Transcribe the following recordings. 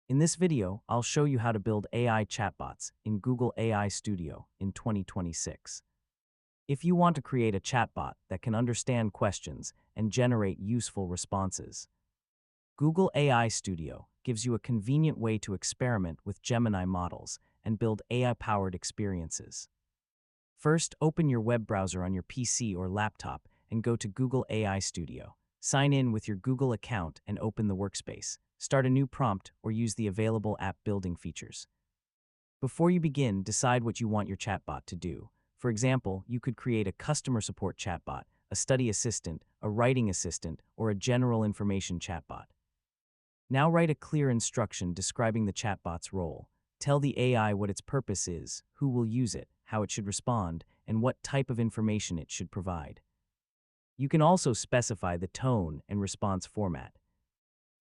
In this video, I'll show you how to build AI chatbots in Google AI Studio in 2026. If you want to create a chatbot that can understand questions and generate useful responses, Google AI Studio gives you a convenient way to experiment with Gemini models and build AI-powered experiences. First, open your web browser on your PC or laptop and go to Google AI Studio. Sign in with your Google account and open the workspace. Start a new prompt or use the available app building features. Before you begin, decide what you want your chatbot to do. For example, you could create a customer support chatbot, a study assistant, a writing assistant, or a general information chatbot. Now write a clear instruction describing the chatbot's role. Tell the AI what its purpose is, who will use it, how it should respond, and what type of information it should provide. You can also specify the tone and response format.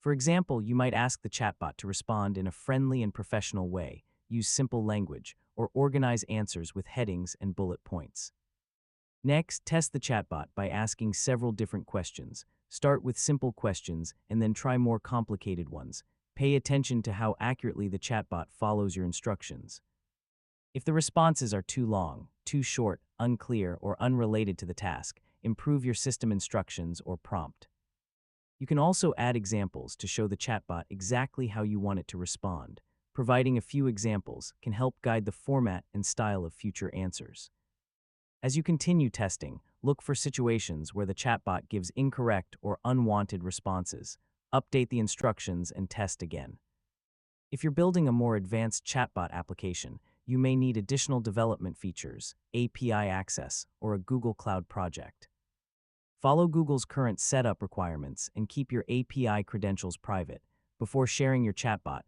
For example, you might ask the chatbot to respond in a friendly and professional way, use simple language, or organize answers with headings and bullet points. Next, test the chatbot by asking several different questions. Start with simple questions and then try more complicated ones. Pay attention to how accurately the chatbot follows your instructions. If the responses are too long, too short, unclear, or unrelated to the task, improve your system instructions or prompt. You can also add examples to show the chatbot exactly how you want it to respond. Providing a few examples can help guide the format and style of future answers. As you continue testing, look for situations where the chatbot gives incorrect or unwanted responses. Update the instructions and test again. If you're building a more advanced chatbot application, you may need additional development features, API access, or a Google Cloud project. Follow Google's current setup requirements and keep your API credentials private. Before sharing your chatbot,